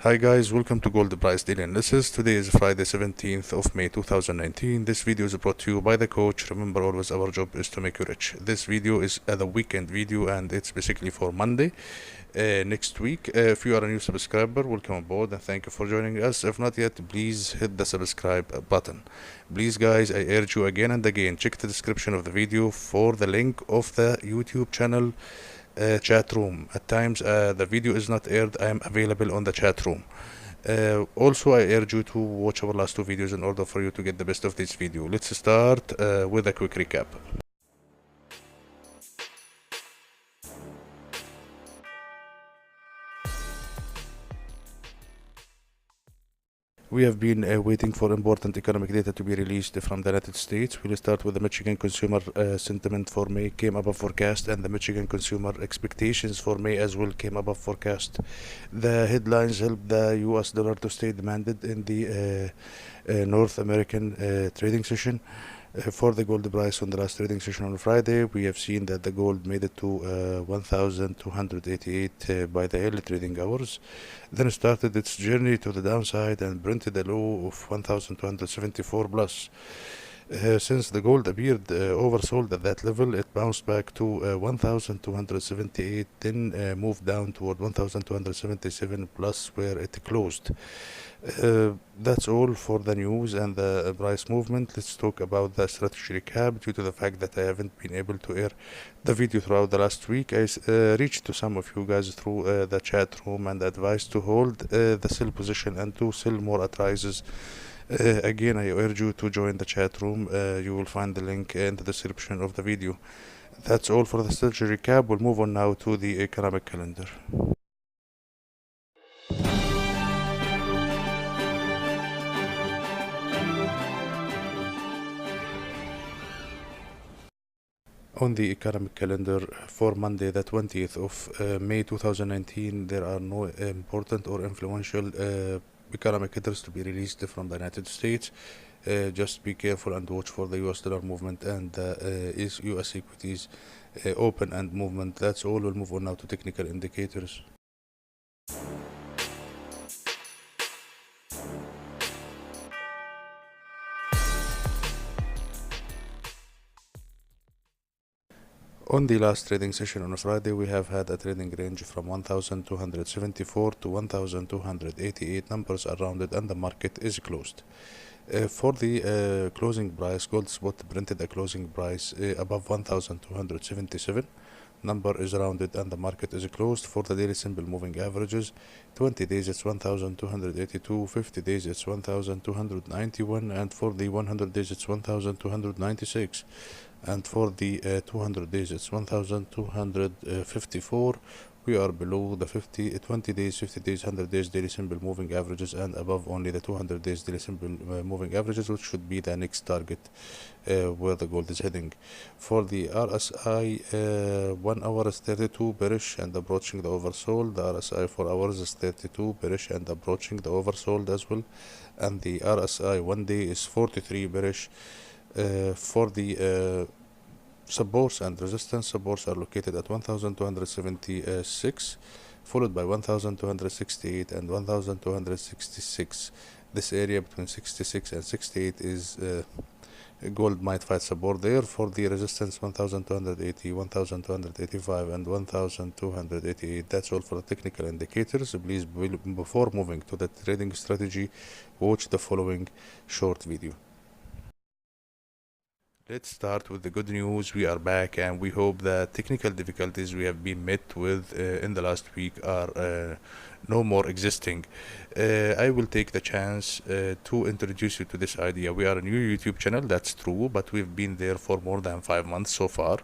Hi guys, welcome to Gold Price Daily Analysis. Today is Friday 17th of May 2019. This video is brought to you by the coach. Remember always our job is to make you rich. This video is the weekend video and it's basically for Monday next week. If you are a new subscriber, welcome aboard and thank you for joining us. If not yet, please hit the subscribe button. Please guys, I urge you again and again, check the description of the video for the link of the YouTube channel chat room. At times the video is not aired, I am available on the chat room. Also, I urge you to watch our last two videos in order for you to get the best of this video. Let's start with a quick recap. We have been waiting for important economic data to be released from the United States. We'll start with the Michigan consumer sentiment for May came above forecast, and the Michigan consumer expectations for May as well came above forecast. The headlines helped the US dollar to stay demanded in the North American trading session. For the gold price on the last trading session on Friday, we have seen that the gold made it to 1,288 by the early trading hours, then started its journey to the downside and printed a low of 1,274 plus. Since the gold appeared oversold at that level, it bounced back to 1,278, then moved down toward 1,277 plus where it closed. That's all for the news and the price movement. Let's talk about the strategy recap. Due to the fact that I haven't been able to air the video throughout the last week, I reached to some of you guys through the chat room and advised to hold the sell position and to sell more at rises. Again, I urge you to join the chat room. You will find the link in the description of the video. That's all for the strategy recap. We'll move on now to the economic calendar. On the economic calendar for Monday, the 20th of May 2019, there are no important or influential economic hitters to be released from the United States. Just be careful and watch for the US dollar movement and US equities open and movement. That's all. We'll move on now to technical indicators. On the last trading session on Friday, we have had a trading range from 1,274 to 1,288. Numbers are rounded and the market is closed. For the closing price, gold spot printed a closing price above 1,277. Number is rounded and the market is closed. For the daily simple moving averages, 20 days it's 1,282, 50 days it's 1,291, and for the 100 days it's 1,296, and for the 200 days it's 1,254. We are below the 20 days, 50 days, 100 days daily simple moving averages and above only the 200 days daily simple moving averages, which should be the next target where the gold is heading. For the RSI, 1 hour is 32 bearish and approaching the oversold. The RSI 4 hours is 32 bearish and approaching the oversold as well. And the RSI 1 day is 43 bearish. For the supports and resistance, supports are located at 1,276, followed by 1,268 and 1,266. This area between 66 and 68 is gold might fight support there. For the resistance, 1,280, 1,285 and 1,288. That's all for the technical indicators. Please, before moving to the trading strategy, watch the following short video. Let's start with the good news. We are back and we hope that technical difficulties we have been met with in the last week are no more existing. I will take the chance to introduce you to this idea. We are a new YouTube channel, that's true, but we've been there for more than 5 months so far.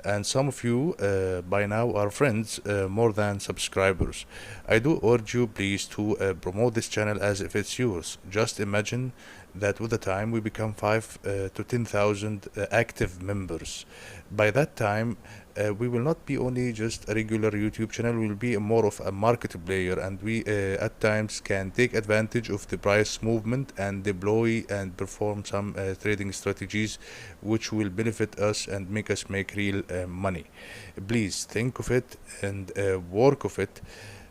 And some of you by now are friends more than subscribers. I do urge you please to promote this channel as if it's yours. Just imagine that with the time we become 5 to 10,000 active members. By that time, we will not be only just a regular YouTube channel, we will be more of a market player, and we at times can take advantage of the price movement and deploy and perform some trading strategies which will benefit us and make us make real money. Please think of it and work of it.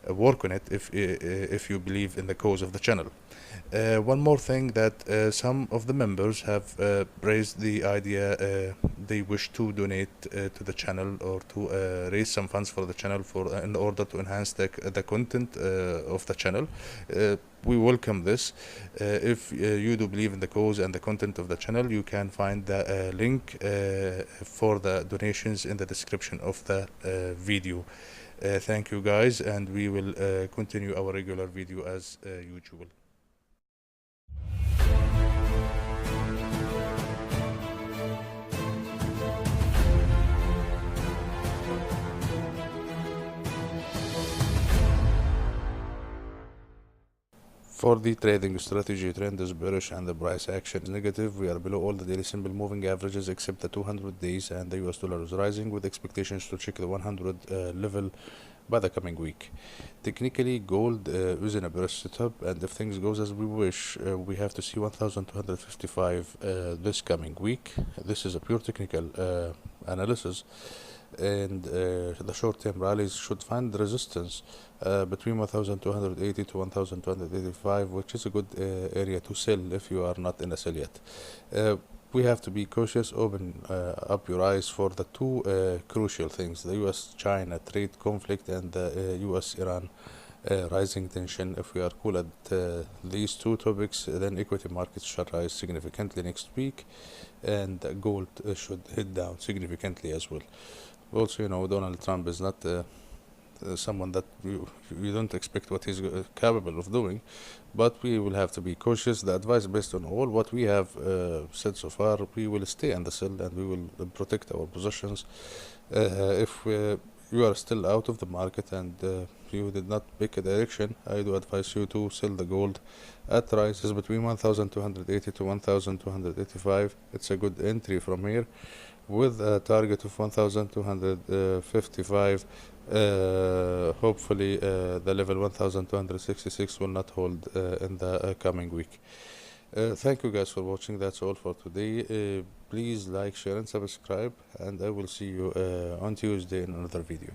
work on it if you believe in the cause of the channel. One more thing that some of the members have raised the idea they wish to donate to the channel or to raise some funds for the channel for in order to enhance the content of the channel. We welcome this. If you do believe in the cause and the content of the channel, you can find the link for the donations in the description of the video. Thank you guys, and we will continue our regular video as usual. For the trading strategy, trend is bearish and the price action is negative. We are below all the daily simple moving averages except the 200 days, and the US dollar is rising with expectations to check the 100 level by the coming week. Technically, gold is in a bearish setup, and if things goes as we wish, we have to see 1255 this coming week. This is a pure technical analysis, and the short-term rallies should find resistance between 1280 to 1285, which is a good area to sell if you are not in a sell yet. We have to be cautious. Open up your eyes for the two crucial things: the US-China trade conflict and the US-Iran rising tension. If we are cool at these two topics, then equity markets should rise significantly next week, and gold should hit down significantly as well. Also, Donald Trump is not someone that you don't expect what he's capable of doing, but we will have to be cautious. The advice based on all what we have said so far, we will stay on the sell and we will protect our positions. If you are still out of the market and you did not pick a direction, I do advise you to sell the gold at prices between 1280 to 1285. It's a good entry from here with a target of 1255. Hopefully the level 1266 will not hold in the coming week. Thank you guys for watching. That's all for today. Please like, share and subscribe, and I will see you on Tuesday in another video.